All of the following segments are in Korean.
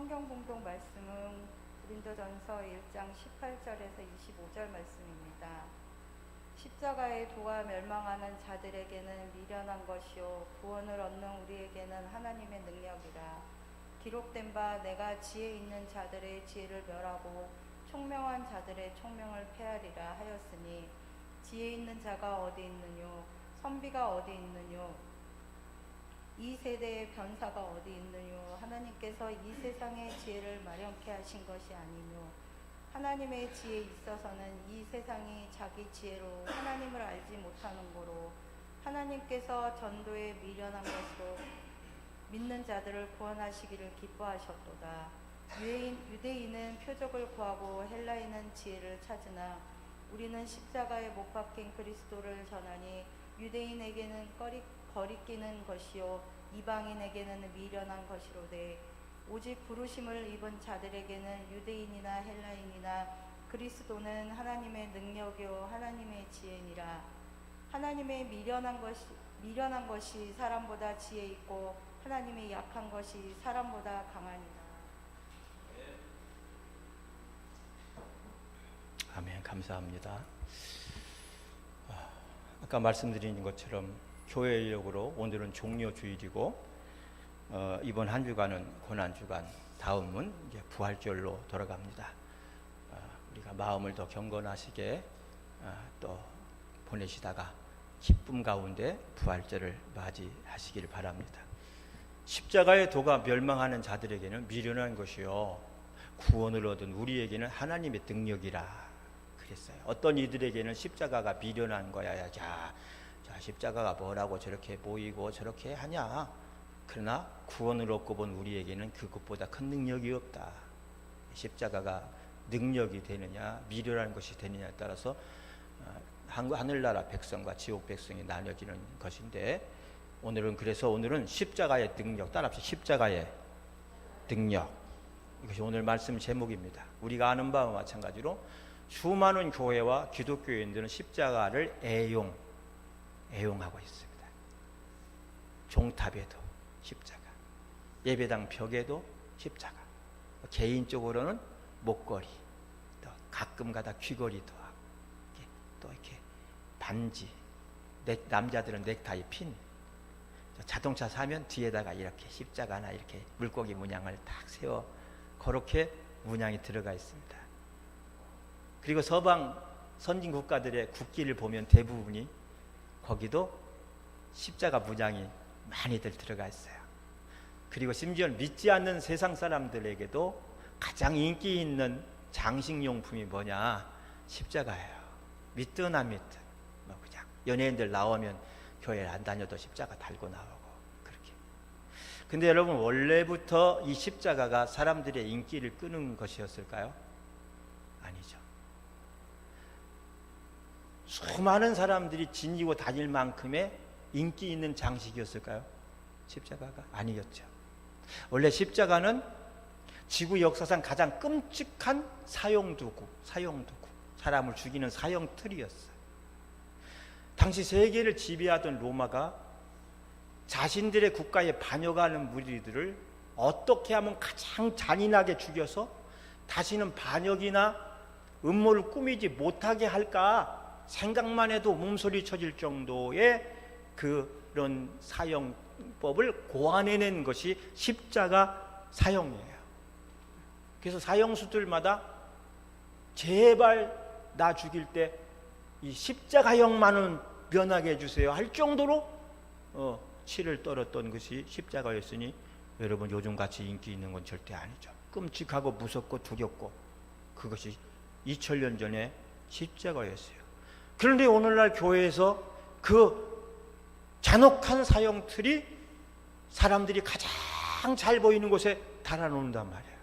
성경 봉독 말씀은 고린도전서 1장 18절에서 25절 말씀입니다. 십자가의 도가 멸망하는 자들에게는 미련한 것이요 구원을 얻는 우리에게는 하나님의 능력이라. 기록된 바 내가 지혜 있는 자들의 지혜를 멸하고 총명한 자들의 총명을 폐하리라 하였으니 지혜 있는 자가 어디 있느뇨 선비가 어디 있느뇨 이 세대의 변사가 어디 있느뇨 하나님께서 이 세상의 지혜를 마련케 하신 것이 아니뇨 하나님의 지혜에 있어서는 이 세상이 자기 지혜로 하나님을 알지 못하는 거로 하나님께서 전도에 미련한 것으로 믿는 자들을 구원하시기를 기뻐하셨도다. 유대인은 표적을 구하고 헬라인은 지혜를 찾으나 우리는 십자가에 못 박힌 그리스도를 전하니 유대인에게는 거리끼는 것이요 이방인에게는 미련한 것이로되 오직 부르심을 입은 자들에게는 유대인이나 헬라인이나 그리스도는 하나님의 능력이요 하나님의 지혜니라. 하나님의 미련한 것이 사람보다 지혜 있고 하나님의 약한 것이 사람보다 강하니라. 아멘. 감사합니다. 아까 말씀드린 것처럼 교회력으로 오늘은 종료주일이고 이번 한 주간은 고난주간, 다음은 이제 부활절로 돌아갑니다. 우리가 마음을 더 경건하시게 또 보내시다가 기쁨 가운데 부활절을 맞이하시기를 바랍니다. 십자가의 도가 멸망하는 자들에게는 미련한 것이요 구원을 얻은 우리에게는 하나님의 능력이라 그랬어요. 어떤 이들에게는 십자가가 미련한 거야. 자, 십자가가 뭐라고 저렇게 보이고 저렇게 하냐. 그러나 구원을 얻고 본 우리에게는 그것보다 큰 능력이 없다. 십자가가 능력이 되느냐 미련한 것이 되느냐에 따라서 하늘나라 백성과 지옥 백성이 나뉘어지는 것인데 오늘은 십자가의 능력, 따라합시다. 십자가의 능력, 이것이 오늘 말씀 제목입니다. 우리가 아는 바와 마찬가지로 수많은 교회와 기독교인들은 십자가를 애용하고 있습니다. 종탑에도 십자가, 예배당 벽에도 십자가, 개인적으로는 목걸이, 또 가끔가다 귀걸이도 하고, 또 이렇게 반지, 남자들은 넥타이 핀, 자동차 사면 뒤에다가 이렇게 십자가나 이렇게 물고기 문양을 딱 세워 그렇게 문양이 들어가 있습니다. 그리고 서방 선진 국가들의 국기를 보면 대부분이 거기도 십자가 문양이 많이들 들어가 있어요. 그리고 심지어 믿지 않는 세상 사람들에게도 가장 인기 있는 장식용품이 뭐냐? 십자가예요. 믿든 안 믿든 그냥 연예인들 나오면 교회 안 다녀도 십자가 달고 나오고 그렇게. 근데 여러분 원래부터 이 십자가가 사람들의 인기를 끄는 것이었을까요? 아니죠. 수많은 사람들이 지니고 다닐 만큼의 인기 있는 장식이었을까요? 십자가가 아니었죠. 원래 십자가는 지구 역사상 가장 끔찍한 사형도구, 사람을 죽이는 사형틀이었어요. 당시 세계를 지배하던 로마가 자신들의 국가에 반역하는 무리들을 어떻게 하면 가장 잔인하게 죽여서 다시는 반역이나 음모를 꾸미지 못하게 할까 생각만 해도 몸소리 쳐질 정도의 그런 사형법을 고안해낸 것이 십자가 사형이에요. 그래서 사형수들마다 제발 나 죽일 때 이 십자가형만은 면하게 해주세요 할 정도로 치를 떨었던 것이 십자가였으니 여러분 요즘같이 인기 있는 건 절대 아니죠. 끔찍하고 무섭고 두렵고 그것이 2000년 전에 십자가였어요. 그런데 오늘날 교회에서 그 잔혹한 사형틀이 사람들이 가장 잘 보이는 곳에 달아놓는단 말이에요.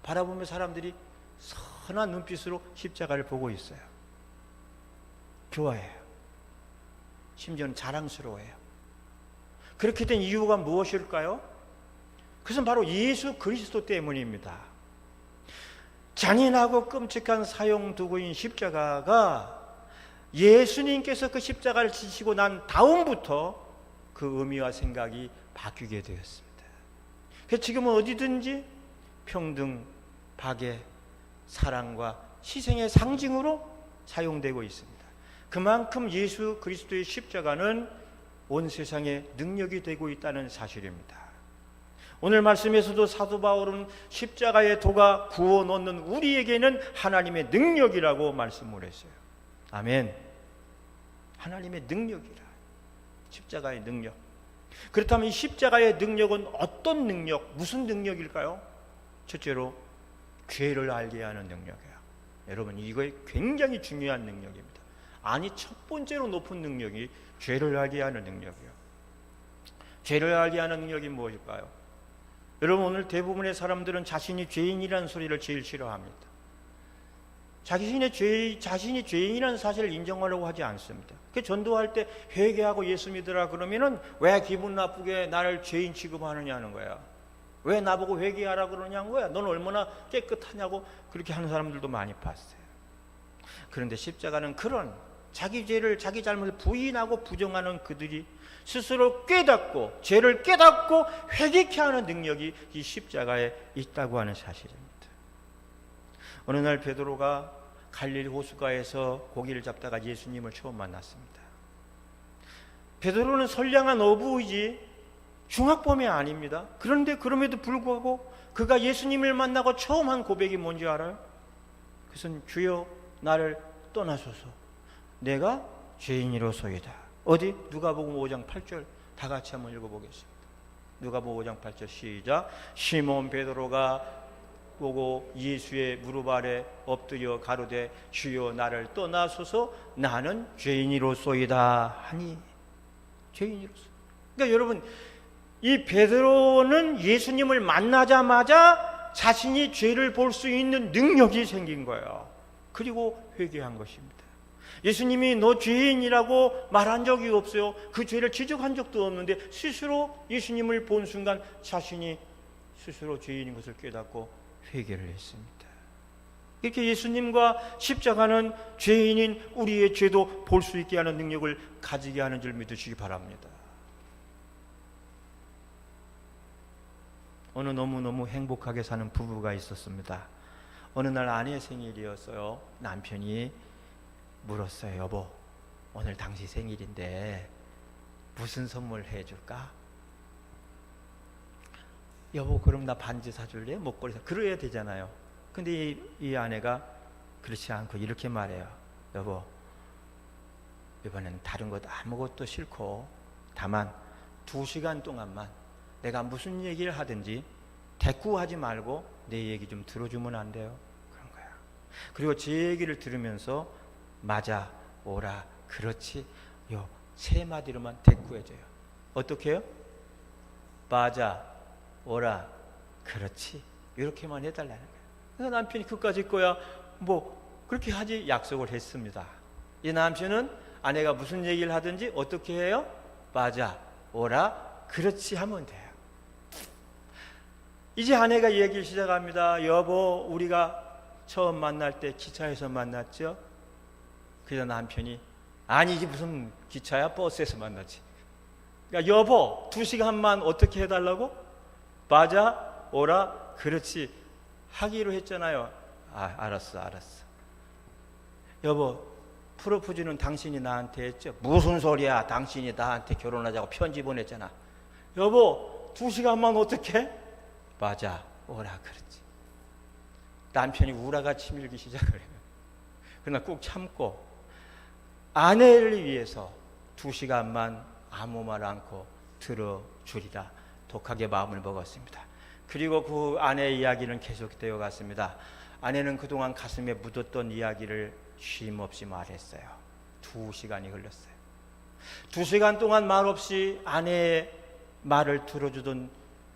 바라보면 사람들이 선한 눈빛으로 십자가를 보고 있어요. 좋아해요. 심지어는 자랑스러워해요. 그렇게 된 이유가 무엇일까요? 그것은 바로 예수 그리스도 때문입니다. 잔인하고 끔찍한 사형도구인 십자가가 예수님께서 그 십자가를 지시고 난 다음부터 그 의미와 생각이 바뀌게 되었습니다. 그래서 지금은 어디든지 평등, 박애, 사랑과 희생의 상징으로 사용되고 있습니다. 그만큼 예수 그리스도의 십자가는 온 세상에 능력이 되고 있다는 사실입니다. 오늘 말씀에서도 사도 바울은 십자가의 도가 구원 얻는 우리에게는 하나님의 능력이라고 말씀을 했어요. 아멘. 하나님의 능력이라. 십자가의 능력. 그렇다면 이 십자가의 능력은 어떤 능력, 무슨 능력일까요? 첫째로 죄를 알게 하는 능력이에요. 여러분, 이거 굉장히 중요한 능력입니다. 아니, 첫 번째로 높은 능력이 죄를 알게 하는 능력이에요. 죄를 알게 하는 능력이 무엇일까요? 여러분, 오늘 대부분의 사람들은 자신이 죄인이라는 소리를 제일 싫어합니다. 자신이 죄인이라는 사실을 인정하려고 하지 않습니다. 그 전도할 때 회개하고 예수 믿으라 그러면은 왜 기분 나쁘게 나를 죄인 취급하느냐는 거야. 왜 나보고 회개하라 그러냐는 거야. 넌 얼마나 깨끗하냐고 그렇게 하는 사람들도 많이 봤어요. 그런데 십자가는 그런 자기 죄를, 자기 잘못을 부인하고 부정하는 그들이 스스로 깨닫고 죄를 깨닫고 회개케 하는 능력이 이 십자가에 있다고 하는 사실입니다. 어느 날 베드로가 갈릴리 호수가에서 고기를 잡다가 예수님을 처음 만났습니다. 베드로는 선량한 어부이지 중학범이 아닙니다. 그런데 그럼에도 불구하고 그가 예수님을 만나고 처음 한 고백이 뭔지 알아요? 그것은 주여 나를 떠나소서 내가 죄인이로소이다. 어디? 누가복음 5장 8절 다 같이 한번 읽어보겠습니다. 누가복음 5장 8절 시작. 시몬 베드로가 보고 예수의 무릎 아래 엎드려 가로되 주여 나를 떠나소서 나는 죄인이로소이다 하니. 죄인이로소. 그러니까 여러분, 이 베드로는 예수님을 만나자마자 자신이 죄를 볼 수 있는 능력이 생긴 거예요. 그리고 회개한 것입니다. 예수님이 너 죄인이라고 말한 적이 없어요. 그 죄를 지적한 적도 없는데 스스로 예수님을 본 순간 자신이 스스로 죄인인 것을 깨닫고 회개를 했습니다. 이렇게 예수님과 십자가는 죄인인 우리의 죄도 볼 수 있게 하는 능력을 가지게 하는 줄 믿으시기 바랍니다. 어느 너무너무 행복하게 사는 부부가 있었습니다. 어느 날 아내 생일이었어요. 남편이 물었어요. 여보, 오늘 당신 생일인데 무슨 선물 해줄까? 여보, 그럼 나 반지 사줄래? 목걸이 그래야 되잖아요. 근데 이 아내가 그렇지 않고 이렇게 말해요. 여보, 이번엔 다른 것 아무것도 싫고 다만 2시간 동안만 내가 무슨 얘기를 하든지 대꾸하지 말고 내 얘기 좀 들어주면 안 돼요? 그런 거야. 그리고 제 얘기를 들으면서 맞아, 오라, 그렇지, 요 3마디로만 대꾸해줘요. 어떻게 해요? 맞아, 오라, 그렇지, 이렇게만 해달라는 거예요. 그래서 남편이 그까짓 거야 뭐 그렇게 하지 약속을 했습니다. 이 남편은 아내가 무슨 얘기를 하든지 어떻게 해요? 맞아, 오라, 그렇지 하면 돼요. 이제 아내가 얘기를 시작합니다. 여보, 우리가 처음 만날 때 기차에서 만났죠? 그래서 남편이 아니지, 무슨 기차야, 버스에서 만났지. 그러니까 여보, 2시간만 어떻게 해달라고? 맞아, 오라, 그렇지 하기로 했잖아요. 아, 알았어. 여보, 프로포즈는 당신이 나한테 했죠? 무슨 소리야, 당신이 나한테 결혼하자고 편지 보냈잖아. 여보, 2시간만 어떻게? 맞아, 오라, 그렇지. 남편이 우라가 치밀기 시작을 해요. 그러나 꾹 참고 아내를 위해서 2시간만 아무 말 않고 들어주리라 독하게 마음을 먹었습니다. 그리고 그 아내의 이야기는 계속되어 갔습니다. 아내는 그동안 가슴에 묻었던 이야기를 쉼없이 말했어요. 2시간이 흘렀어요. 2시간 동안 말없이 아내의 말을 들어주던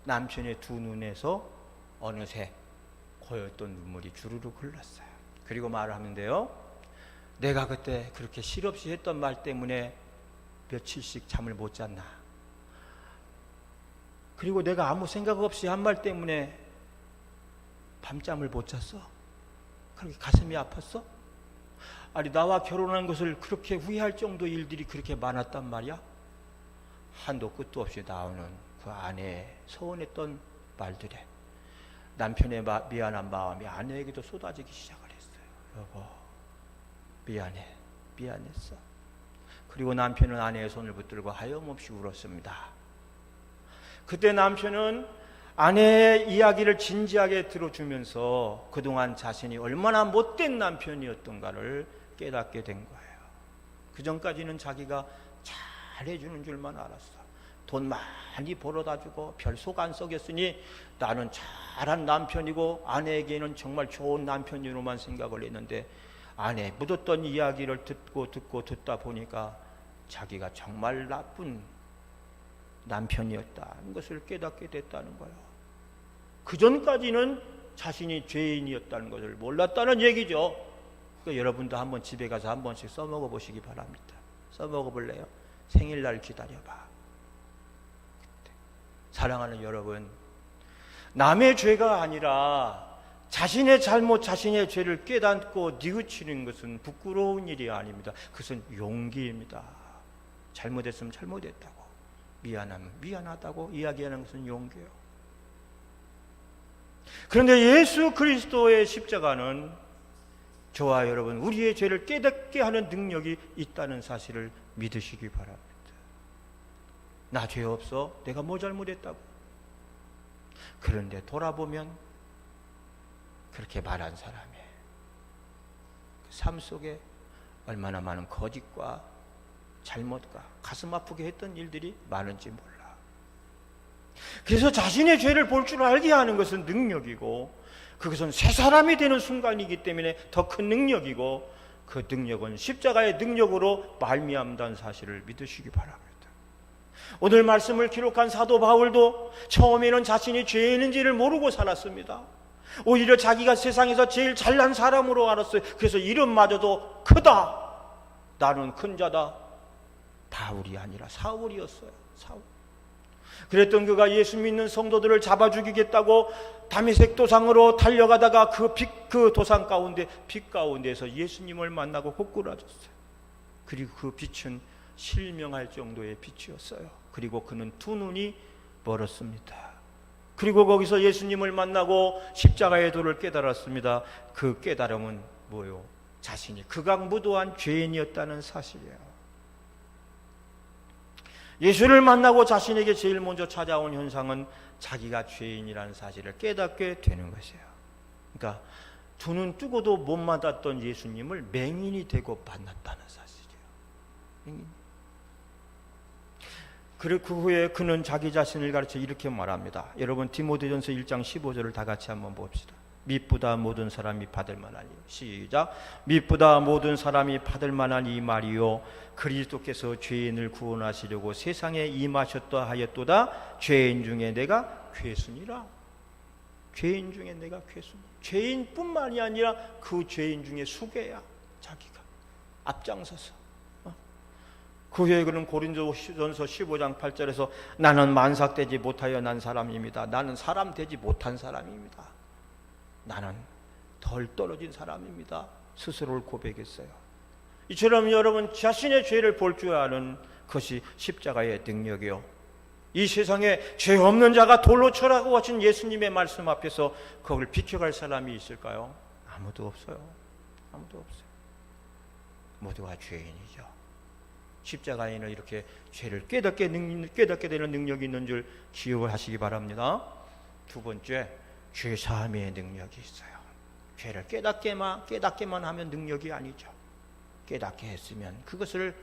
남편의 두 눈에서 어느새 고였던 눈물이 주르륵 흘렀어요. 그리고 말을 하는데요, 내가 그때 그렇게 실없이 했던 말 때문에 며칠씩 잠을 못 잤나? 그리고 내가 아무 생각 없이 한 말 때문에 밤잠을 못 잤어? 그렇게 가슴이 아팠어? 아니, 나와 결혼한 것을 그렇게 후회할 정도 일들이 그렇게 많았단 말이야? 한도 끝도 없이 나오는 그 아내의 서운했던 말들에 남편의 미안한 마음이 아내에게도 쏟아지기 시작을 했어요. 여보, 미안했어. 그리고 남편은 아내의 손을 붙들고 하염없이 울었습니다. 그때 남편은 아내의 이야기를 진지하게 들어주면서 그동안 자신이 얼마나 못된 남편이었던가를 깨닫게 된 거예요. 그전까지는 자기가 잘해주는 줄만 알았어. 돈 많이 벌어다 주고 별 속 안 썩였으니 나는 잘한 남편이고 아내에게는 정말 좋은 남편으로만 생각을 했는데, 아내 묻었던 이야기를 듣다 보니까 자기가 정말 나쁜 남편이었다는 것을 깨닫게 됐다는 거예요. 그전까지는 자신이 죄인이었다는 것을 몰랐다는 얘기죠. 그러니까 여러분도 한번 집에 가서 한 번씩 써먹어 보시기 바랍니다. 써먹어 볼래요? 생일날 기다려봐. 사랑하는 여러분, 남의 죄가 아니라 자신의 잘못, 자신의 죄를 깨닫고 뉘우치는 것은 부끄러운 일이 아닙니다. 그것은 용기입니다. 잘못했으면 잘못했다고, 미안하면 미안하다고 이야기하는 것은 용기예요. 그런데 예수 그리스도의 십자가는 저와 여러분, 우리의 죄를 깨닫게 하는 능력이 있다는 사실을 믿으시기 바랍니다. 나 죄 없어? 내가 뭐 잘못했다고? 그런데 돌아보면 그렇게 말한 사람의 그 삶 속에 얼마나 많은 거짓과 잘못과 가슴 아프게 했던 일들이 많은지 몰라. 그래서 자신의 죄를 볼 줄 알게 하는 것은 능력이고, 그것은 새 사람이 되는 순간이기 때문에 더 큰 능력이고, 그 능력은 십자가의 능력으로 말미암다는 사실을 믿으시기 바랍니다. 오늘 말씀을 기록한 사도 바울도 처음에는 자신이 죄인인지를 모르고 살았습니다. 오히려 자기가 세상에서 제일 잘난 사람으로 알았어요. 그래서 이름마저도 크다, 나는 큰 자다, 바울이 아니라 사울이었어요. 사울. 그랬던 그가 예수 믿는 성도들을 잡아 죽이겠다고 다메섹 도상으로 달려가다가 그 도상 가운데, 빛 가운데서 예수님을 만나고 고꾸라졌어요. 그리고 그 빛은 실명할 정도의 빛이었어요. 그리고 그는 두 눈이 멀었습니다. 그리고 거기서 예수님을 만나고 십자가의 도를 깨달았습니다. 그 깨달음은 뭐요? 자신이 극악무도한 죄인이었다는 사실이에요. 예수를 만나고 자신에게 제일 먼저 찾아온 현상은 자기가 죄인이라는 사실을 깨닫게 되는 것이에요. 그러니까 두 눈 뜨고도 못 만났던 예수님을 맹인이 되고 만났다는 사실이에요. 맹인. 그리고 그 후에 그는 자기 자신을 가르쳐 이렇게 말합니다. 여러분, 디모데전서 1장 15절을 다 같이 한번 봅시다. 미쁘다 모든 사람이 받을 만하니, 시작. 미쁘다 모든 사람이 받을 만한 이 말이요, 그리스도께서 죄인을 구원하시려고 세상에 임하셨다 하였도다. 죄인 중에 내가 괴순이라. 죄인 중에 내가 괴순. 죄인뿐만이 아니라 그 죄인 중에 수괴야. 자기가 앞장서서. 그 후에 그는 고린도전서 15장 8절에서 나는 만삭되지 못하여 난 사람입니다. 나는 사람 되지 못한 사람입니다. 나는 덜 떨어진 사람입니다. 스스로를 고백했어요. 이처럼 여러분, 자신의 죄를 볼 줄 아는 것이 십자가의 능력이요, 이 세상에 죄 없는 자가 돌로 쳐라고 하신 예수님의 말씀 앞에서 그걸 비켜갈 사람이 있을까요? 아무도 없어요. 아무도 없어요. 모두가 죄인이죠. 십자가에는 이렇게 죄를 깨닫게 되는 능력이 있는 줄 기억을 하시기 바랍니다. 두 번째, 죄 사함의 능력이 있어요. 죄를 깨닫게만 하면 능력이 아니죠. 깨닫게 했으면 그것을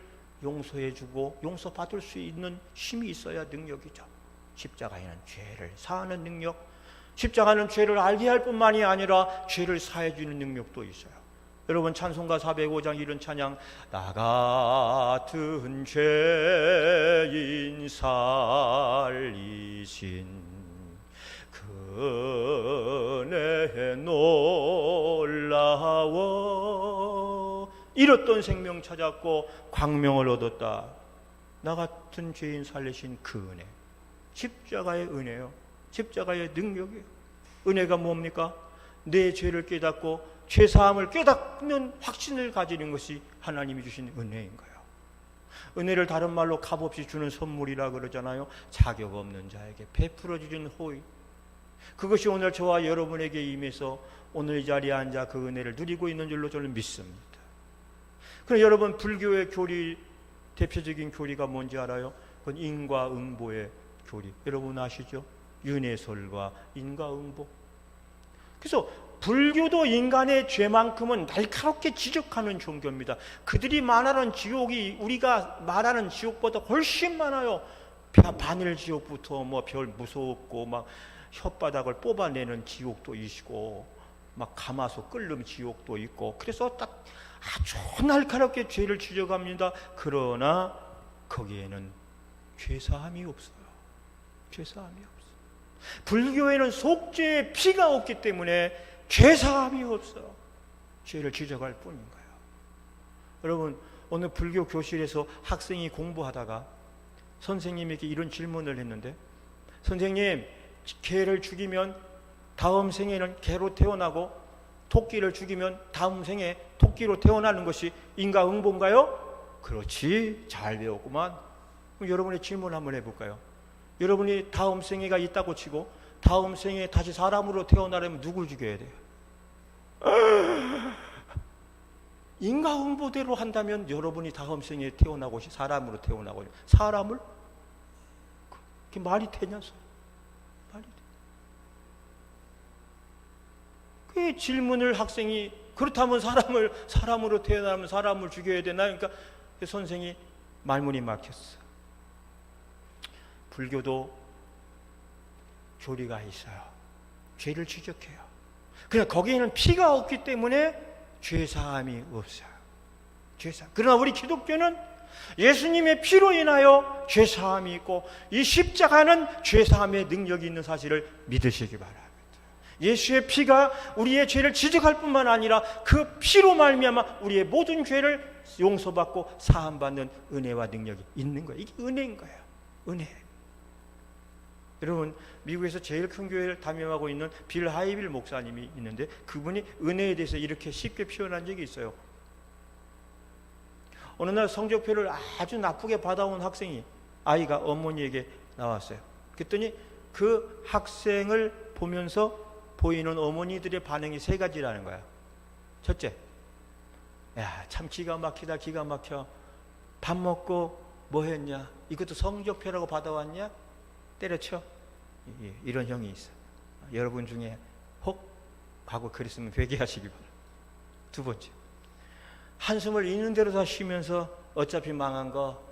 용서해주고 용서받을 수 있는 힘이 있어야 능력이죠. 십자가에는 죄를 사하는 능력, 십자가는 죄를 알게 할 뿐만이 아니라 죄를 사해주는 능력도 있어요. 여러분, 찬송가 405장 이런 찬양, 나 같은 죄인 살리신 그 은혜 놀라워, 잃었던 생명 찾았고 광명을 얻었다. 나 같은 죄인 살리신 그 은혜, 십자가의 은혜요, 십자가의 능력이에요. 은혜가 뭡니까? 내 죄를 깨닫고 죄사함을 깨닫는 확신을 가지는 것이 하나님이 주신 은혜인 거예요. 은혜를 다른 말로 값없이 주는 선물이라 그러잖아요. 자격 없는 자에게 베풀어 주는 호의. 그것이 오늘 저와 여러분에게 임해서 오늘 이 자리에 앉아 그 은혜를 누리고 있는 줄로 저는 믿습니다. 그럼 여러분, 불교의 교리, 대표적인 교리가 뭔지 알아요? 그건 인과응보의 교리. 여러분 아시죠? 윤회설과 인과응보. 그래서 불교도 인간의 죄만큼은 날카롭게 지적하는 종교입니다. 그들이 말하는 지옥이 우리가 말하는 지옥보다 훨씬 많아요. 바늘 지옥부터 뭐 별 무섭고 막 혓바닥을 뽑아내는 지옥도 있고 막 가마솥 끓는 지옥도 있고, 그래서 딱 아주 날카롭게 죄를 지적합니다. 그러나 거기에는 죄사함이 없어요. 죄사함이 없어요. 불교에는 속죄의 피가 없기 때문에 죄사함이 없어요. 죄를 지적할 뿐인 거예요. 여러분, 오늘 불교 교실에서 학생이 공부하다가 선생님에게 이런 질문을 했는데, 선생님, 개를 죽이면 다음 생에는 개로 태어나고 토끼를 죽이면 다음 생에 토끼로 태어나는 것이 인과응보인가요? 그렇지, 잘 배웠구만. 그럼 여러분의 질문 한번 해볼까요? 여러분이 다음 생애가 있다고 치고 다음 생에 다시 사람으로 태어나려면 누굴 죽여야 돼요? 인과응보대로 한다면 여러분이 다음 생에 태어나고 사람으로 태어나고, 사람을? 그게 말이 되냐서. 말이 돼. 그 질문을 학생이, 그렇다면 사람으로 태어나면 사람을 죽여야 되나? 그러니까 선생이 말문이 막혔어. 불교도 교리가 있어요. 죄를 지적해요. 그러나 거기에는 피가 없기 때문에 죄사함이 없어요. 죄사함. 그러나 우리 기독교는 예수님의 피로 인하여 죄사함이 있고, 이 십자가는 죄사함의 능력이 있는 사실을 믿으시기 바랍니다. 예수의 피가 우리의 죄를 지적할 뿐만 아니라 그 피로 말미암아 우리의 모든 죄를 용서받고 사함받는 은혜와 능력이 있는 거예요. 이게 은혜인 거예요. 은혜. 여러분, 미국에서 제일 큰 교회를 담임하고 있는 빌 하이빌 목사님이 있는데, 그분이 은혜에 대해서 이렇게 쉽게 표현한 적이 있어요. 어느 날 성적표를 아주 나쁘게 받아온 학생이, 아이가 어머니에게 나왔어요. 그랬더니 그 학생을 보면서 보이는 어머니들의 반응이 세 가지라는 거야. 첫째, 야, 참 기가 막히다, 기가 막혀. 밥 먹고 뭐 했냐? 이것도 성적표라고 받아왔냐? 때려쳐. 이런 형이 있어. 여러분 중에 혹 하고 그랬으면 회개하시기 바랍니다. 두 번째, 한숨을 있는 대로 다 쉬면서 어차피 망한 거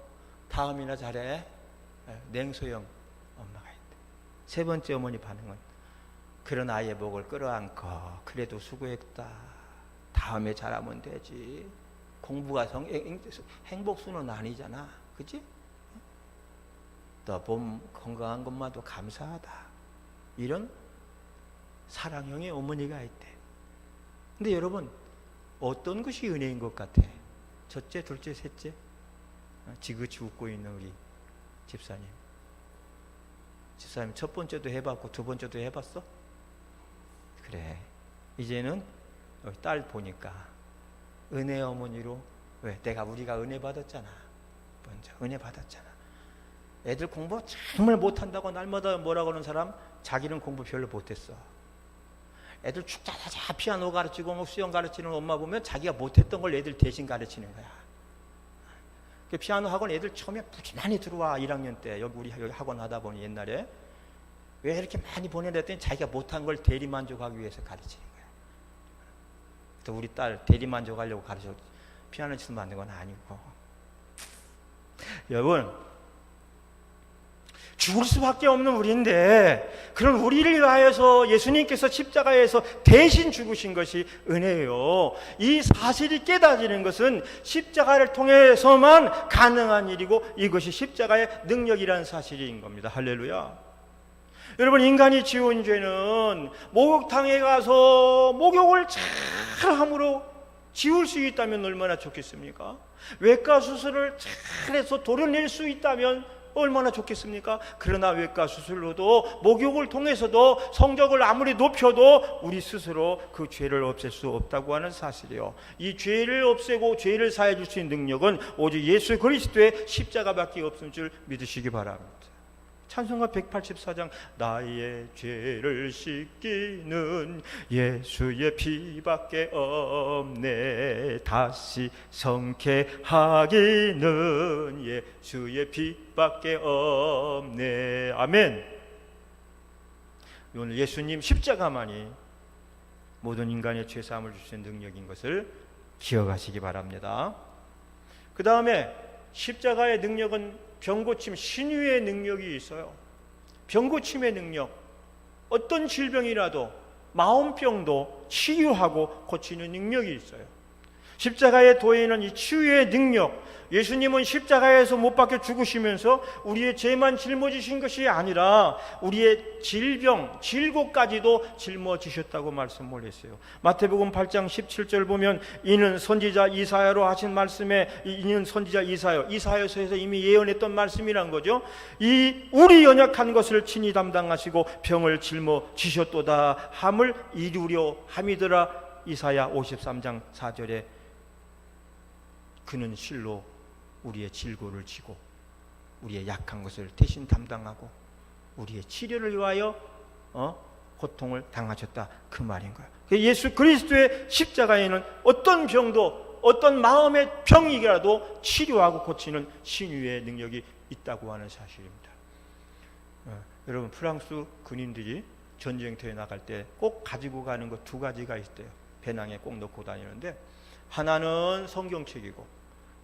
다음이나 잘해. 냉소형 엄마가 있대. 세 번째 어머니 반응은, 그런 아이의 목을 끌어안고 그래도 수고했다, 다음에 잘하면 되지. 공부가 행복수는 아니잖아, 그치? 너 몸 건강한 것만도 감사하다. 이런 사랑형의 어머니가 있대. 근데 여러분, 어떤 것이 은혜인 것 같아? 첫째, 둘째, 셋째? 지그치 웃고 있는 우리 집사님. 집사님 첫 번째도 해봤고 두 번째도 해봤어? 그래, 이제는 딸 보니까 은혜 어머니로, 왜? 우리가 은혜 받았잖아. 먼저 은혜 받았잖아. 애들 공부 정말 못한다고 날마다 뭐라고 하는 사람, 자기는 공부 별로 못했어. 애들 축자자자 피아노 가르치고 뭐 수영 가르치는 엄마 보면 자기가 못했던 걸 애들 대신 가르치는 거야. 그 피아노 학원 애들 처음에 부지런히 들어와. 1학년 때 여기 학원 하다 보니 옛날에 왜 이렇게 많이 보내랬더니 자기가 못한 걸 대리만족하기 위해서 가르치는 거야. 또 우리 딸 대리만족하려고 가르쳐 피아노 치면 안 되는 건 아니고. 여러분, 죽을 수밖에 없는 우리인데, 그런 우리를 위하여서 예수님께서 십자가에서 대신 죽으신 것이 은혜예요. 이 사실이 깨달아지는 것은 십자가를 통해서만 가능한 일이고, 이것이 십자가의 능력이라는 사실인 겁니다. 할렐루야. 여러분, 인간이 지은 죄는 목욕탕에 가서 목욕을 잘함으로 지울 수 있다면 얼마나 좋겠습니까? 외과 수술을 잘해서 도려낼 수 있다면 얼마나 좋겠습니까? 그러나 외과 수술로도 목욕을 통해서도 성적을 아무리 높여도 우리 스스로 그 죄를 없앨 수 없다고 하는 사실이요. 이 죄를 없애고 죄를 사해 줄 수 있는 능력은 오직 예수 그리스도의 십자가밖에 없는 줄 믿으시기 바랍니다. 찬송가 184장 나의 죄를 씻기는 예수의 피밖에 없네. 다시 성케하기는 예수의 피밖에 없네. 아멘. 오늘 예수님 십자가만이 모든 인간의 죄사함을 주시는 능력인 것을 기억하시기 바랍니다. 그 다음에 십자가의 능력은 병고침, 신유의 능력이 있어요. 병고침의 능력, 어떤 질병이라도 마음병도 치유하고 고치는 능력이 있어요. 십자가의 도에는 이 치유의 능력, 예수님은 십자가에서 못 박혀 죽으시면서 우리의 죄만 짊어지신 것이 아니라 우리의 질병, 질고까지도 짊어지셨다고 말씀을 했어요. 마태복음 8장 17절 보면 이는 선지자 이사야로 하신 말씀에 이는 선지자 이사야서에서 이미 예언했던 말씀이란 거죠. 이 우리 연약한 것을 친히 담당하시고 병을 짊어지셨도다 함을 이루려 함이더라. 이사야 53장 4절에 그는 실로 우리의 질고를 지고 우리의 약한 것을 대신 담당하고 우리의 치료를 위하여 고통을 당하셨다, 그 말인 거예요. 예수 그리스도의 십자가에는 어떤 병도, 어떤 마음의 병이라도 치료하고 고치는 신유의 능력이 있다고 하는 사실입니다. 여러분, 프랑스 군인들이 전쟁터에 나갈 때 꼭 가지고 가는 것 두 가지가 있대요. 배낭에 꼭 넣고 다니는데, 하나는 성경책이고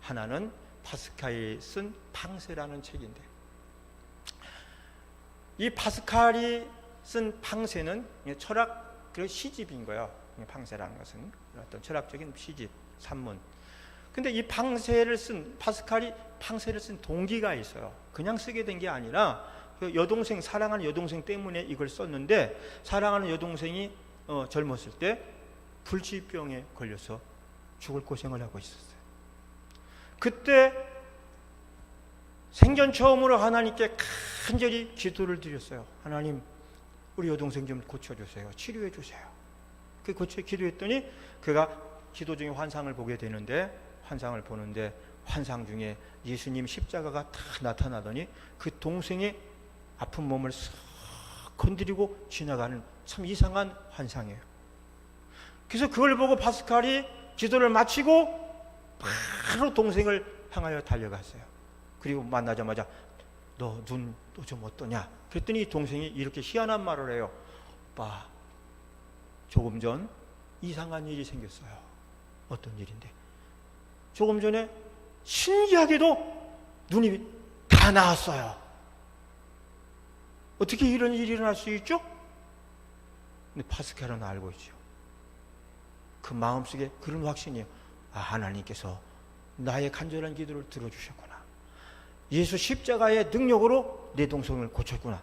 하나는 파스칼이 쓴 팡세라는 책인데, 이 파스칼이 쓴 팡세는 철학 그 시집인 거예요. 팡세라는 것은 어떤 철학적인 시집, 산문. 근데 이 팡세를 쓴, 파스칼이 팡세를 쓴 동기가 있어요. 그냥 쓰게 된 게 아니라 그 여동생, 사랑하는 여동생 때문에 이걸 썼는데, 사랑하는 여동생이 젊었을 때 불치병에 걸려서 죽을 고생을 하고 있었어요. 그때 생전 처음으로 하나님께 간절히 기도를 드렸어요. 하나님, 우리 여동생 좀 고쳐주세요. 치료해 주세요. 그 기도했더니 그가 기도 중에 환상을 보게 되는데, 환상을 보는데 환상 중에 예수님 십자가가 다 나타나더니 그 동생의 아픈 몸을 싹 건드리고 지나가는 참 이상한 환상이에요. 그래서 그걸 보고 파스칼이 기도를 마치고 바로 동생을 향하여 달려갔어요. 그리고 만나자마자 너 눈 또 좀 어떠냐? 그랬더니 동생이 이렇게 희한한 말을 해요. 오빠, 조금 전 이상한 일이 생겼어요. 어떤 일인데? 조금 전에 신기하게도 눈이 다 나았어요. 어떻게 이런 일이 일어날 수 있죠? 근데 파스칼은 알고 있죠. 그 마음속에 그런 확신이에요. 하나님께서 나의 간절한 기도를 들어주셨구나. 예수 십자가의 능력으로 내 동생을 고쳤구나.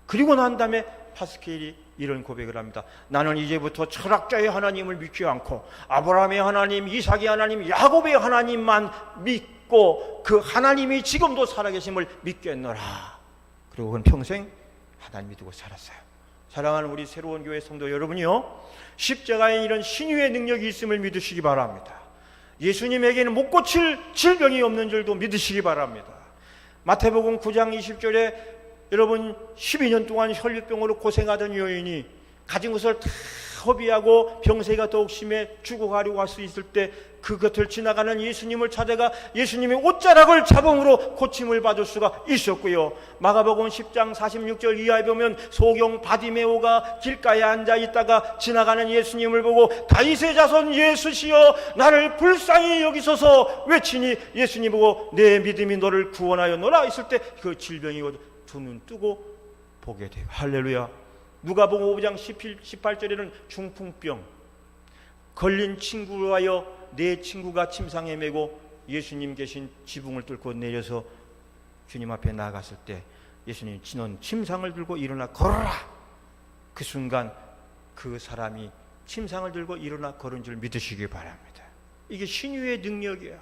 그리고 난 다음에 파스칼이 이런 고백을 합니다. 나는 이제부터 철학자의 하나님을 믿지 않고 아브라함의 하나님, 이삭의 하나님, 야곱의 하나님만 믿고 그 하나님이 지금도 살아계심을 믿겠노라. 그리고 그는 평생 하나님 믿고 살았어요. 사랑하는 우리 새로운 교회 성도 여러분이요, 십자가에 이런 신유의 능력이 있음을 믿으시기 바랍니다. 예수님에게는 못 고칠 질병이 없는 줄도 믿으시기 바랍니다. 마태복음 9장 20절에 여러분 12년 동안 혈류병으로 고생하던 여인이 가진 것을 다 허비하고 병세가 더욱 심해 죽어가려고 할 수 있을 때 그 곁을 지나가는 예수님을 찾아가 예수님의 옷자락을 잡음으로 고침을 받을 수가 있었고요. 마가복음 10장 46절 이하에 보면 소경 바디메오가 길가에 앉아 있다가 지나가는 예수님을 보고 다윗의 자손 예수시여 나를 불쌍히 여기소서 외치니 예수님 보고 내 믿음이 너를 구원하였노라 했을 때 그 질병이 두 눈 뜨고 보게 돼요. 할렐루야. 누가복음 5장 18절에는 중풍병 걸린 친구로 하여 내 친구가 침상에 메고 예수님 계신 지붕을 뚫고 내려서 주님 앞에 나아갔을 때 예수님 진원 침상을 들고 일어나 걸어라. 그 순간 그 사람이 침상을 들고 일어나 걸은 줄 믿으시기 바랍니다. 이게 신유의 능력이에요.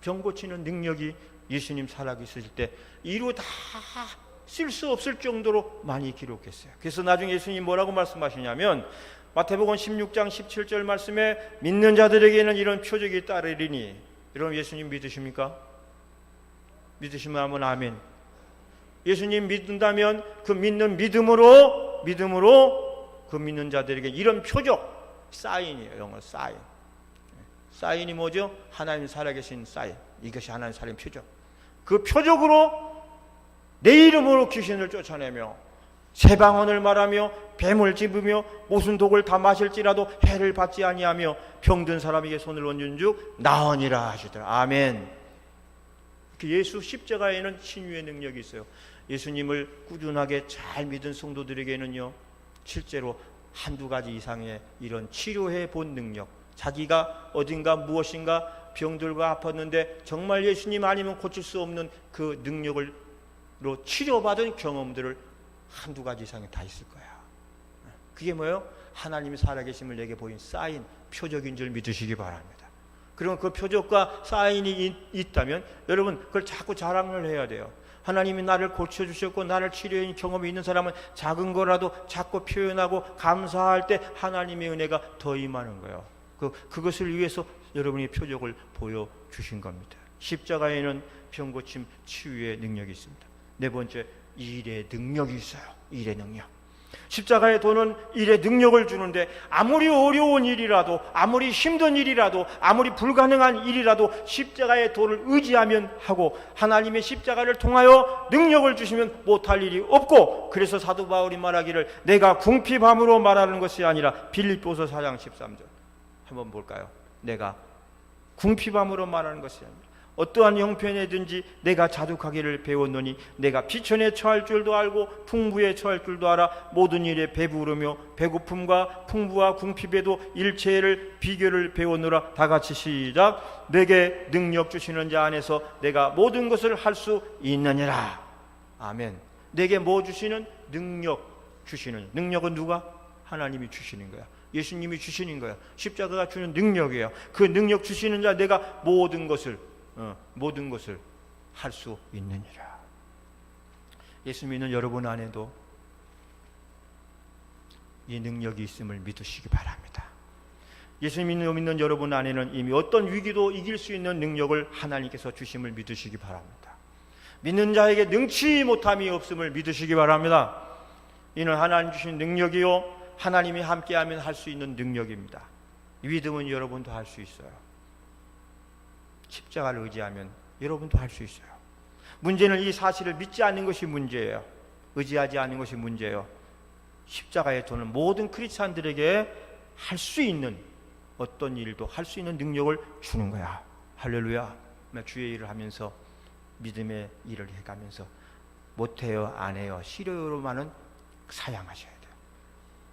병 고치는 능력이 예수님 살아계실 때 이루 다 쓸 수 없을 정도로 많이 기록했어요. 그래서 나중에 예수님 뭐라고 말씀하시냐면 마태복음 16장 17절 말씀에 믿는 자들에게는 이런 표적이 따르리니. 여러분 예수님 믿으십니까? 믿으시면 한번 아멘. 예수님 믿는다면 그 믿는 믿음으로 그 믿는 자들에게 이런 표적, 사인이에요. 영어 사인. 사인이 뭐죠? 하나님 살아계신 사인. 이것이 하나님 살아계신 표적. 그 표적으로 내 이름으로 귀신을 쫓아내며 세방언을 말하며 뱀을 집으며 무슨 독을 다 마실지라도 해를 받지 아니하며 병든 사람에게 손을 얹은 즉 나으니라 하시더라. 아멘. 예수 십자가에는 치유의 능력이 있어요. 예수님을 꾸준하게 잘 믿은 성도들에게는요, 실제로 한두 가지 이상의 이런 치료해 본 능력, 자기가 어딘가 무엇인가 병들과 아팠는데 정말 예수님 아니면 고칠 수 없는 그 능력으로 치료받은 경험들을 한두 가지 이상이 다 있을 거야. 그게 뭐예요? 하나님이 살아계심을 내게 보인 사인, 표적인 줄 믿으시기 바랍니다. 그러면 그 표적과 사인이 있다면 여러분 그걸 자꾸 자랑을 해야 돼요. 하나님이 나를 고쳐주셨고 나를 치료한 경험이 있는 사람은 작은 거라도 자꾸 표현하고 감사할 때 하나님의 은혜가 더 임하는 거예요. 그것을 위해서 여러분이 표적을 보여주신 겁니다. 십자가에는 병고침 치유의 능력이 있습니다. 네 번째, 일의 능력이 있어요. 일의 능력. 십자가의 도는 일의 능력을 주는데 아무리 어려운 일이라도, 아무리 힘든 일이라도, 아무리 불가능한 일이라도 십자가의 도를 의지하면 하고 하나님의 십자가를 통하여 능력을 주시면 못할 일이 없고, 그래서 사도 바울이 말하기를 내가 궁핍함으로 말하는 것이 아니라, 빌립보서 4장 13절 한번 볼까요? 내가 궁핍함으로 말하는 것이 아니라 어떠한 형편에든지 내가 자족하기를 배웠노니 내가 비천에 처할 줄도 알고 풍부에 처할 줄도 알아 모든 일에 배부르며 배고픔과 풍부와 궁핍에도 일체를 비교를 배웠노라. 다 같이 시작. 내게 능력 주시는 자 안에서 내가 모든 것을 할 수 있느니라. 아멘. 내게 뭐 주시는? 능력 주시는. 능력은 누가? 하나님이 주시는 거야. 예수님이 주시는 거야. 십자가가 주는 능력이에요. 그 능력 주시는 자 내가 모든 것을 할 수 있느니라. 예수 믿는 여러분 안에도 이 능력이 있음을 믿으시기 바랍니다. 예수 믿는 여러분 안에는 이미 어떤 위기도 이길 수 있는 능력을 하나님께서 주심을 믿으시기 바랍니다. 믿는 자에게 능치 못함이 없음을 믿으시기 바랍니다. 이는 하나님 주신 능력이요 하나님이 함께하면 할 수 있는 능력입니다. 믿음은 여러분도 할 수 있어요. 십자가를 의지하면 여러분도 할 수 있어요. 문제는 이 사실을 믿지 않는 것이 문제예요. 의지하지 않는 것이 문제예요. 십자가의 도는 모든 크리스찬들에게 할 수 있는 어떤 일도 할 수 있는 능력을 주는 거야. 할렐루야. 주의 일을 하면서 믿음의 일을 해가면서 못해요, 안 해요, 싫어요로만은 사양하셔야 돼요.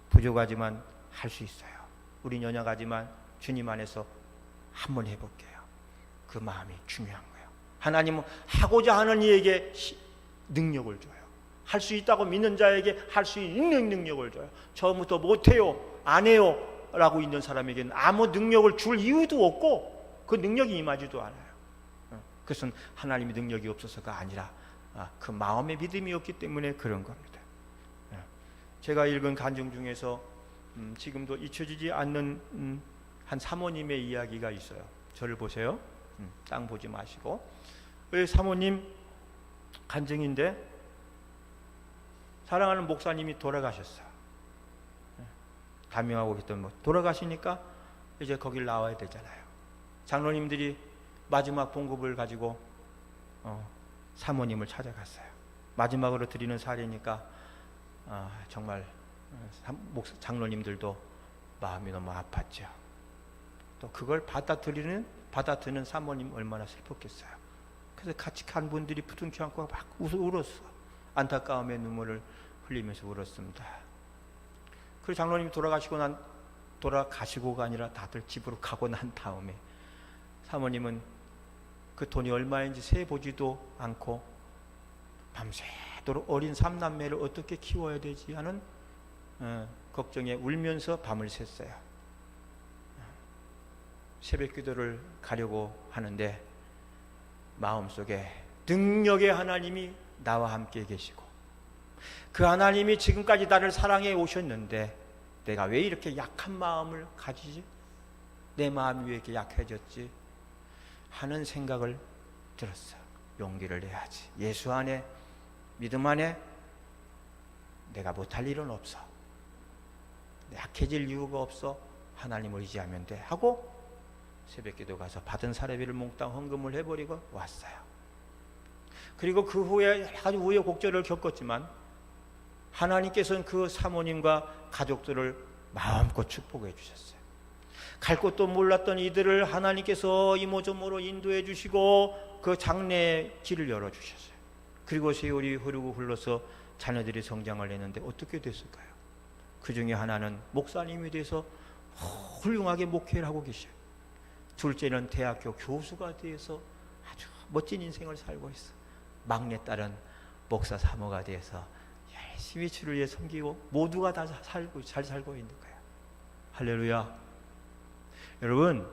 부족하지만 할 수 있어요. 우린 연약하지만 주님 안에서 한번 해볼게요. 그 마음이 중요한 거예요. 하나님은 하고자 하는 이에게 능력을 줘요. 할 수 있다고 믿는 자에게 할 수 있는 능력을 줘요. 처음부터 못해요, 안 해요 라고 있는 사람에게는 아무 능력을 줄 이유도 없고 그 능력이 임하지도 않아요. 그것은 하나님의 능력이 없어서가 아니라 그 마음의 믿음이 없기 때문에 그런 겁니다. 제가 읽은 간증 중에서 지금도 잊혀지지 않는 한 사모님의 이야기가 있어요. 저를 보세요. 땅 보지 마시고. 사모님 간증인데 사랑하는 목사님이 돌아가셨어요. 감명하고 있던 돌아가시니까 이제 거길 나와야 되잖아요. 장로님들이 마지막 봉급을 가지고 사모님을 찾아갔어요. 마지막으로 드리는 사례니까 정말 장로님들도 마음이 너무 아팠죠. 또 그걸 받아들이는 사모님 얼마나 슬펐겠어요. 그래서 같이 간 분들이 부둥켜 안고 막 울었어. 안타까움의 눈물을 흘리면서 울었습니다. 그리고 장로님이 돌아가시고가 아니라 다들 집으로 가고 난 다음에 사모님은 그 돈이 얼마인지 세보지도 않고 밤새도록 어린 삼남매를 어떻게 키워야 되지 하는 걱정에 울면서 밤을 샜어요. 새벽 기도를 가려고 하는데 마음속에 능력의 하나님이 나와 함께 계시고 그 하나님이 지금까지 나를 사랑해 오셨는데 내가 왜 이렇게 약한 마음을 가지지? 내 마음이 왜 이렇게 약해졌지? 하는 생각을 들었어요. 용기를 내야지. 예수 안에 믿음 안에 내가 못할 일은 없어. 약해질 이유가 없어. 하나님을 의지하면 돼 하고 새벽기도 가서 받은 사례비를 몽땅 헌금을 해버리고 왔어요. 그리고 그 후에 아주 우여곡절을 겪었지만 하나님께서는 그 사모님과 가족들을 마음껏 축복해 주셨어요. 갈 곳도 몰랐던 이들을 하나님께서 이모저모로 인도해 주시고 그 장래의 길을 열어주셨어요. 그리고 세월이 흐르고 흘러서 자녀들이 성장을 했는데 어떻게 됐을까요? 그 중에 하나는 목사님이 돼서 훌륭하게 목회를 하고 계셔요. 둘째는 대학교 교수가 돼서 아주 멋진 인생을 살고 있어. 막내딸은 목사 사모가 돼서 열심히 주를 위해 섬기고 모두가 다 잘 살고 있는 거야. 할렐루야. 여러분,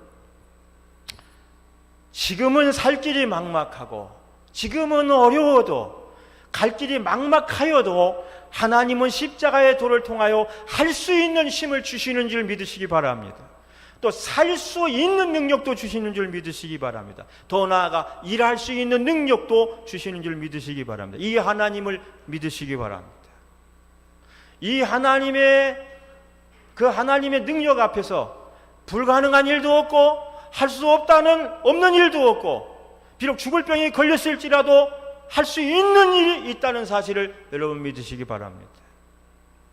지금은 살 길이 막막하고 지금은 어려워도 갈 길이 막막하여도 하나님은 십자가의 도를 통하여 할 수 있는 힘을 주시는 줄 믿으시기 바랍니다. 또 살 수 있는 능력도 주시는 줄 믿으시기 바랍니다. 더 나아가 일할 수 있는 능력도 주시는 줄 믿으시기 바랍니다. 이 하나님을 믿으시기 바랍니다. 이 하나님의 그 하나님의 능력 앞에서 불가능한 일도 없고 할 수 없는 일도 없고 비록 죽을 병이 걸렸을지라도 할 수 있는 일이 있다는 사실을 여러분 믿으시기 바랍니다.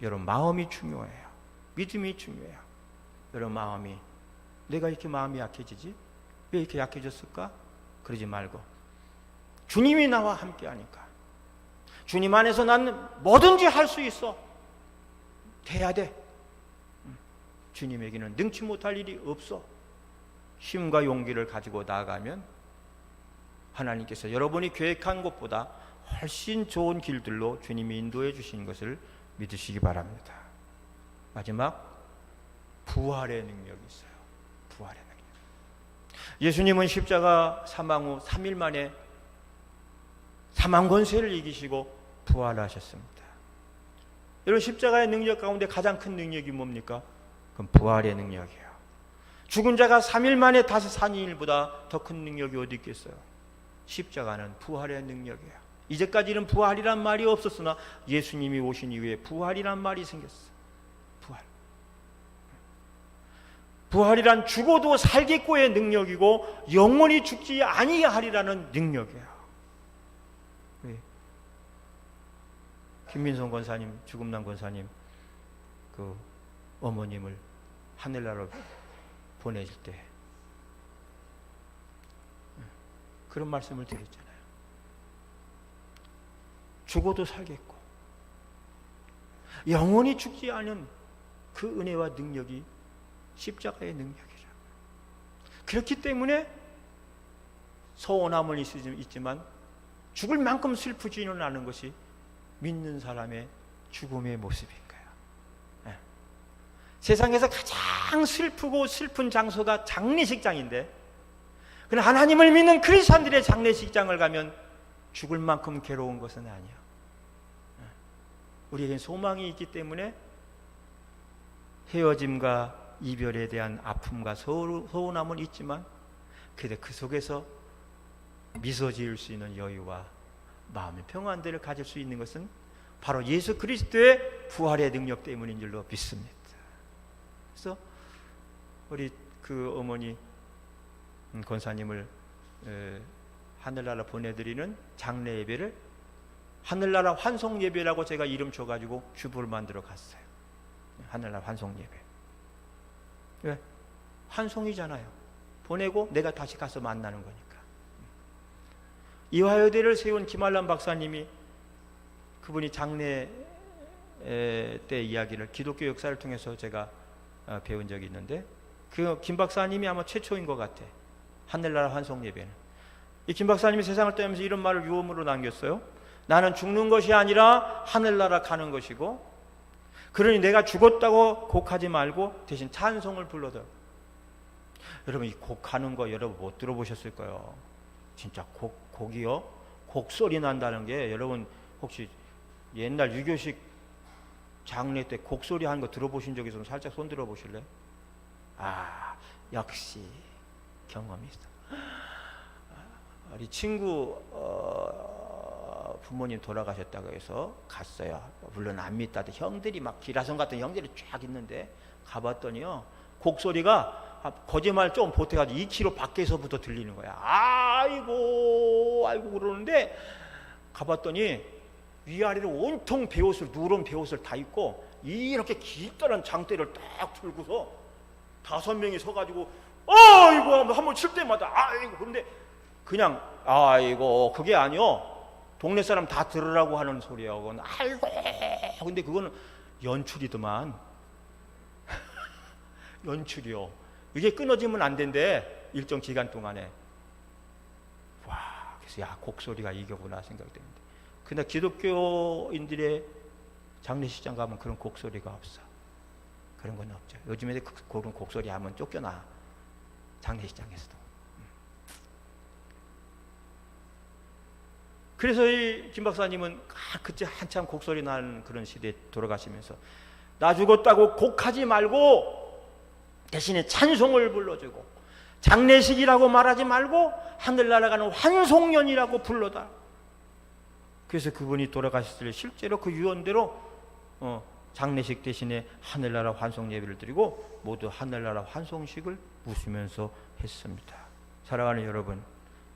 여러분 마음이 중요해요. 믿음이 중요해요. 여러분 마음이 내가 이렇게 마음이 약해지지? 왜 이렇게 약해졌을까? 그러지 말고 주님이 나와 함께 하니까 주님 안에서 난 뭐든지 할 수 있어. 돼야 돼. 주님에게는 능치 못할 일이 없어. 힘과 용기를 가지고 나아가면 하나님께서 여러분이 계획한 것보다 훨씬 좋은 길들로 주님이 인도해 주신 것을 믿으시기 바랍니다. 마지막 부활의 능력이 있어요. 부활의 능력. 예수님은 십자가 사망 후 3일 만에 사망 권세를 이기시고 부활하셨습니다. 여러분 십자가의 능력 가운데 가장 큰 능력이 뭡니까? 그건 부활의 능력이에요. 죽은 자가 3일 만에 다시 사는 일보다 더 큰 능력이 어디 있겠어요? 십자가는 부활의 능력이에요. 이제까지는 부활이란 말이 없었으나 예수님이 오신 이후에 부활이란 말이 생겼어요. 부활. 부활이란 죽어도 살겠고의 능력이고 영원히 죽지 아니하리라는 능력이에요. 김민성 권사님, 죽음난 권사님 그 어머님을 하늘나라로 보내실 때 그런 말씀을 드렸잖아요. 죽어도 살겠고 영원히 죽지 않은 그 은혜와 능력이 십자가의 능력이라. 그렇기 때문에 서운함은 있지만 죽을 만큼 슬프지는 않은 것이 믿는 사람의 죽음의 모습인 거예요. 네. 세상에서 가장 슬프고 슬픈 장소가 장례식장인데 그러나 하나님을 믿는 크리스찬들의 장례식장을 가면 죽을 만큼 괴로운 것은 아니에요. 우리에겐 소망이 있기 때문에 헤어짐과 이별에 대한 아픔과 서운함은 있지만 그래도 그 속에서 미소 지을 수 있는 여유와 마음의 평안들을 가질 수 있는 것은 바로 예수 그리스도의 부활의 능력 때문인 줄로 믿습니다. 그래서 우리 그 어머니 권사님을 하늘나라 보내드리는 장례 예배를 하늘나라 환송 예배라고 제가 이름 줘가지고 주부를 만들어 갔어요. 하늘나라 환송 예배. 왜? 환송이잖아요. 보내고 내가 다시 가서 만나는 거니까. 이화여대를 세운 김한란 박사님이 그분이 장례 때 이야기를 기독교 역사를 통해서 제가 배운 적이 있는데 그 김 박사님이 아마 최초인 것 같아. 하늘나라 환송 예배는. 이 김 박사님이 세상을 떠나면서 이런 말을 유언으로 남겼어요. 나는 죽는 것이 아니라 하늘나라 가는 것이고 그러니 내가 죽었다고 곡하지 말고 대신 찬송을 불러도. 여러분 이 곡하는 거 여러분 못 들어보셨을 거예요. 진짜 곡이요? 곡소리 난다는 게 여러분 혹시 옛날 유교식 장례 때 곡소리 하는 거 들어보신 적 있으면 살짝 손 들어보실래요? 아 역시 경험이 있어. 우리 친구 부모님 돌아가셨다고 해서 갔어요. 물론 안 믿다도 형들이 막 기라성 같은 형들이 쫙 있는데 가봤더니요, 곡소리가 거짓말 좀 보태가지고 2km 밖에서부터 들리는 거야. 아이고 아이고 그러는데 가봤더니 위아래로 온통 베옷을, 누런 베옷을 다 입고 이렇게 길다란 장대를 딱 들고서 5명이 서가지고 아이고 한번 칠 때마다 아이고, 그런데 그냥 아이고 그게 아니요, 동네 사람 다 들으라고 하는 소리야. 그건 아이고, 근데 그거는 연출이더만. 연출이요. 이게 끊어지면 안 된대, 일정 기간 동안에. 와, 그래서 야, 곡소리가 이거구나 생각되는데, 근데 기독교인들의 장례식장 가면 그런 곡소리가 없어. 그런 건 없죠. 요즘에 그런 곡소리 하면 쫓겨나, 장례식장에서도. 그래서 이 김 박사님은 그때 한참 곡소리 나는 그런 시대에 돌아가시면서 나 죽었다고 곡하지 말고 대신에 찬송을 불러주고, 장례식이라고 말하지 말고 하늘나라 가는 환송연이라고 불러다. 그래서 그분이 돌아가셨을 때 실제로 그 유언대로 장례식 대신에 하늘나라 환송 예배를 드리고 모두 하늘나라 환송식을 웃으면서 했습니다. 사랑하는 여러분,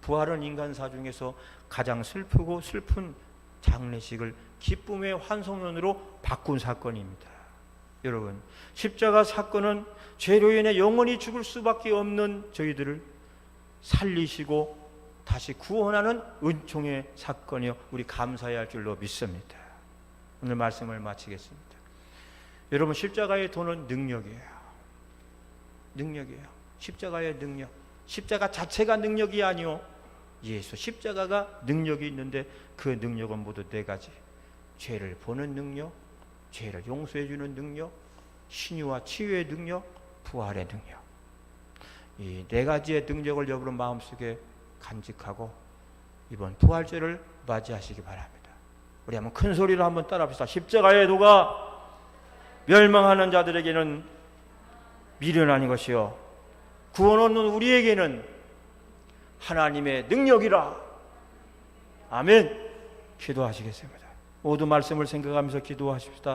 부활은 인간사 중에서 가장 슬프고 슬픈 장례식을 기쁨의 환송연으로 바꾼 사건입니다. 여러분, 십자가 사건은 죄로 인해 영원히 죽을 수밖에 없는 저희들을 살리시고 다시 구원하는 은총의 사건이요, 우리 감사해야 할 줄로 믿습니다. 오늘 말씀을 마치겠습니다. 여러분, 십자가의 도는 능력이에요. 능력이에요. 십자가의 능력. 십자가 자체가 능력이 아니오, 예수 십자가가 능력이 있는데 그 능력은 모두 4가지. 죄를 보는 능력, 죄를 용서해 주는 능력, 신유와 치유의 능력, 부활의 능력. 이 4가지의 능력을 여러분 마음속에 간직하고 이번 부활절을 맞이하시기 바랍니다. 우리 한번 큰 소리로 한번 따라합시다. 십자가의 도가 멸망하는 자들에게는 미련한 것이요, 구원 얻는 우리에게는 하나님의 능력이라. 아멘. 기도하시겠습니다. 모두 말씀을 생각하면서 기도하십시다.